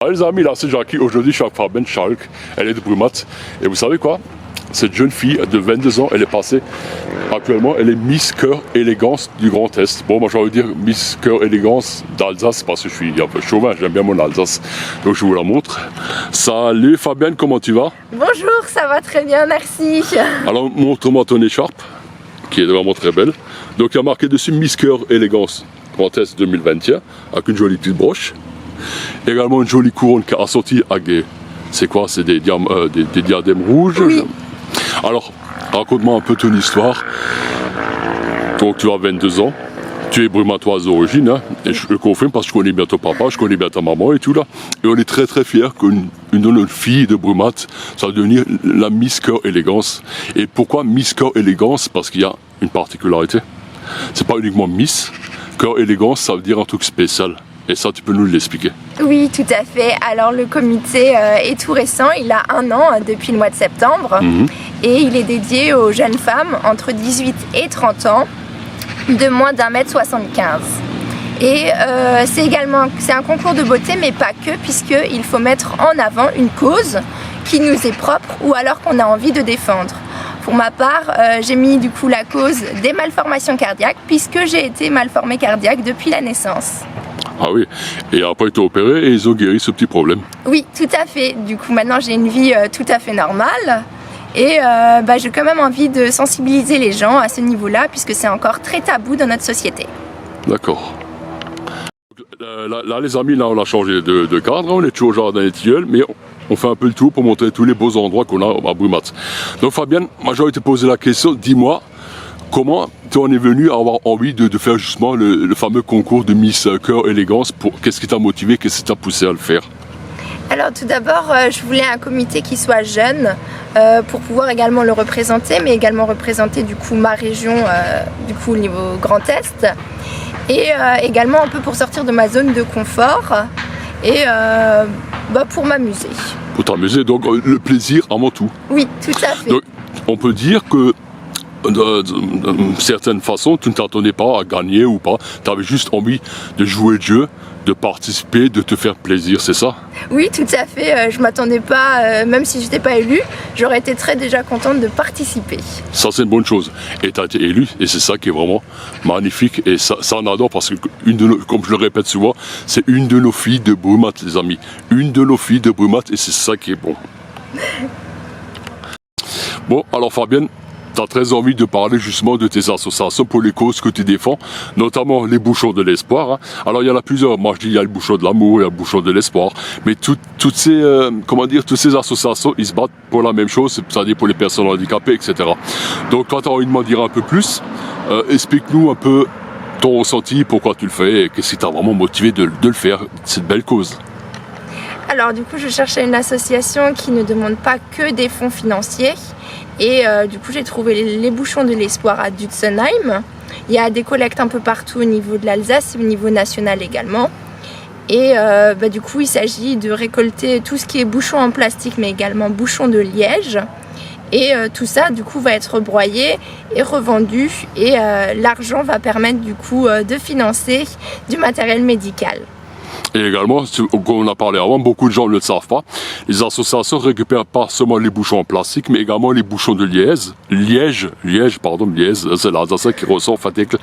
Les amis, là c'est Jackie. Aujourd'hui je suis avec Fabienne Schalk, elle est de Brumath. Et vous savez quoi? Cette jeune fille de 22 ans, elle est passée, actuellement, elle est Miss Cœur Élégance du Grand Est. Bon, moi j'ai envie de dire Miss Cœur Élégance d'Alsace parce que je suis un peu chauvin, j'aime bien mon Alsace. Donc je vous la montre. Salut Fabienne, comment tu vas? Bonjour, ça va très bien, merci. Alors montre-moi ton écharpe, qui est vraiment très belle. Donc il y a marqué dessus Miss Cœur Élégance Grand Est 2021, avec une jolie petite broche. Également une jolie couronne qui est assortie avec des... C'est quoi? C'est des diadèmes rouges. Oui. Alors, raconte-moi un peu ton histoire. Donc, tu as 22 ans, tu es brumattoise d'origine, hein, et je le confirme parce que je connais bien ton papa, je connais bien ta maman et tout là. Et on est très très fiers qu'une de nos filles de Brumath, ça va devenir la Miss Cœur Élégance. Et pourquoi Miss Cœur Élégance? Parce qu'il y a une particularité. C'est pas uniquement Miss. Cœur Élégance, ça veut dire un truc spécial. Et ça, tu peux nous l'expliquer? Oui, tout à fait. Alors le comité est tout récent, il a 1 an depuis le mois de septembre. Et il est dédié aux jeunes femmes entre 18 et 30 ans de moins d'1m75. Et c'est un concours de beauté, mais pas que, puisqu'il faut mettre en avant une cause qui nous est propre ou alors qu'on a envie de défendre. Pour ma part, j'ai mis du coup la cause des malformations cardiaques, puisque j'ai été malformée cardiaque depuis la naissance. Ah oui, et après tu as opéré et ils ont guéri ce petit problème. Oui, tout à fait. Du coup, maintenant j'ai une vie tout à fait normale. Et j'ai quand même envie de sensibiliser les gens à ce niveau-là, puisque c'est encore très tabou dans notre société. D'accord. Là, les amis, là, on a changé de cadre, on est toujours au jardin des Tilleuls, mais on fait un peu le tour pour montrer tous les beaux endroits qu'on a à Brumath. Donc Fabienne, moi j'aurais été posé la question, dis-moi, comment tu en es venu à avoir envie de faire justement le fameux concours de Miss Cœur Élégance? Qu'est-ce qui t'a motivé, qu'est-ce qui t'a poussé à le faire? Alors tout d'abord, je voulais un comité qui soit jeune pour pouvoir également le représenter, mais également représenter du coup ma région, du coup au niveau Grand Est, et également un peu pour sortir de ma zone de confort et pour m'amuser. Pour t'amuser, donc le plaisir avant tout. Oui, tout à fait. Donc, on peut dire que d'une certaine façon, tu ne t'attendais pas à gagner ou pas, tu avais juste envie de jouer le jeu, de participer, de te faire plaisir, c'est ça? Oui, tout à fait, je m'attendais pas, même si je n'étais pas élue, j'aurais été déjà contente de participer. Ça c'est une bonne chose, et tu as été élue, et c'est ça qui est vraiment magnifique, et ça on adore, parce que, comme je le répète souvent, c'est une de nos filles de Brumath, les amis, une de nos filles de Brumath, et c'est ça qui est bon. Bon, alors Fabienne, tu as très envie de parler justement de tes associations pour les causes que tu défends, notamment les bouchons de l'espoir. Hein. Alors il y en a plusieurs, moi je dis il y a le bouchon de l'amour, il y a le bouchon de l'espoir, mais toutes ces associations, ils se battent pour la même chose, c'est-à-dire pour les personnes handicapées, etc. Donc quand tu as envie de m'en dire un peu plus, explique-nous un peu ton ressenti, pourquoi tu le fais, et qu'est-ce qui t'a vraiment motivé de le faire, cette belle cause. Alors du coup je cherchais une association qui ne demande pas que des fonds financiers. Et du coup j'ai trouvé les bouchons de l'espoir à Dutzenheim. Il y a des collectes un peu partout au niveau de l'Alsace et au niveau national également. Et du coup il s'agit de récolter tout ce qui est bouchons en plastique mais également bouchons de liège. Et tout ça du coup va être broyé et revendu et l'argent va permettre du coup de financer du matériel médical. Et également, comme on a parlé avant, beaucoup de gens ne le savent pas, les associations récupèrent pas seulement les bouchons en plastique, mais également les bouchons de liège, c'est l'Alsacien qui ressort en fait avec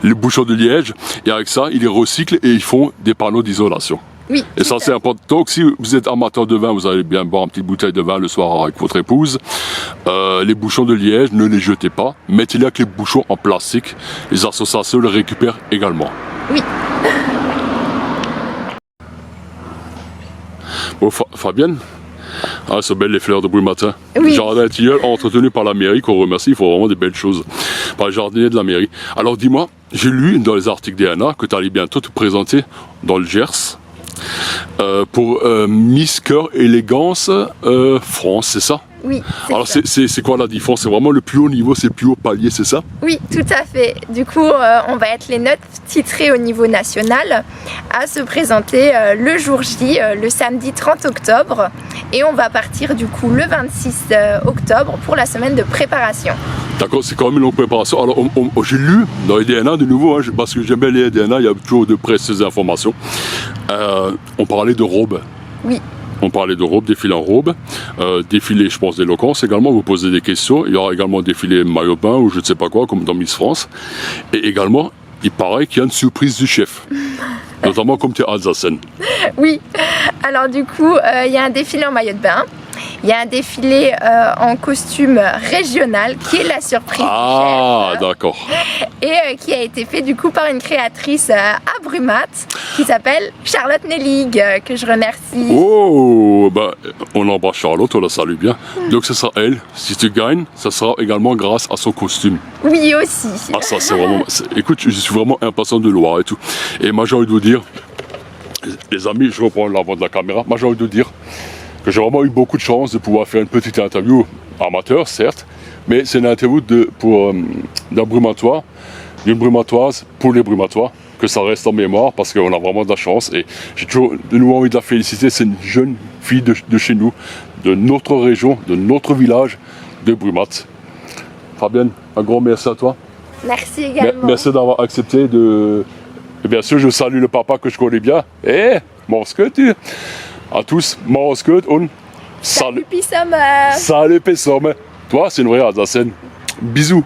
les bouchons de liège, et avec ça, ils les recyclent et ils font des panneaux d'isolation. Oui, et ça c'est important. Donc si vous êtes amateur de vin, vous allez bien boire une petite bouteille de vin le soir avec votre épouse. Les bouchons de liège, ne les jetez pas, mettez-les avec les bouchons en plastique, les associations les récupèrent également. Oui. Bon, Fabienne, c'est belle les fleurs de Brumath. Oui. Jardin des Tilleuls entretenu par la mairie, qu'on remercie, il faut vraiment des belles choses. Par les jardiniers de la mairie. Alors dis-moi, j'ai lu dans les articles d'Anna que tu allais bientôt te présenter dans le Gers pour Miss Cœur Élégance France, c'est ça? Oui. Alors c'est quoi la différence? C'est vraiment le plus haut niveau, c'est le plus haut palier, c'est ça? Oui, tout à fait. Du coup, on va être les 9 titrés au niveau national à se présenter le jour J, le samedi 30 octobre. Et on va partir du coup le 26 octobre pour la semaine de préparation. D'accord, c'est quand même une longue préparation. Alors j'ai lu dans les DNA de nouveau, hein, parce que j'aime bien les DNA, il y a toujours de précieuses informations. On parlait de robes. Oui. On parlait de robe, défilé en robe, défilé, je pense, d'éloquence également, vous posez des questions. Il y aura également défilé maillot de bain ou je ne sais pas quoi, comme dans Miss France. Et également, il paraît qu'il y a une surprise du chef, notamment comme tu es alsacienne. Oui, alors du coup, il y a un défilé en maillot de bain. Il y a un défilé en costume régional qui est la surprise Ah, du chef. d'accord. Et qui a été fait du coup par une créatrice à Brumat qui s'appelle Charlotte Nellig, que je remercie. Oh, ben, on embrasse Charlotte, on la salue bien. Donc ce sera elle. Si tu gagnes, ça sera également grâce à son costume. Oui, aussi. Ah, ça c'est vraiment... Écoute, je suis vraiment impatient de le voir et tout. Et moi j'ai envie de vous dire, les amis, je reprends l'avant de la caméra, moi j'ai envie de vous dire que j'ai vraiment eu beaucoup de chance de pouvoir faire une petite interview amateur, certes, mais c'est une interview d'un brumatois, d'une brumatoise pour les brumatois, que ça reste en mémoire parce qu'on a vraiment de la chance et j'ai toujours de nouveau envie de la féliciter. C'est une jeune fille de chez nous, de notre région, de notre village de Brumat. Fabienne, un grand merci à toi. Merci également. Merci d'avoir accepté de... Et bien sûr, je salue le papa que je connais bien. Eh, Morsket, à tous, Morsket und Salut, Pissammer. Salut, Pissammer. Toi, c'est une vraie Alsacienne. Bisous.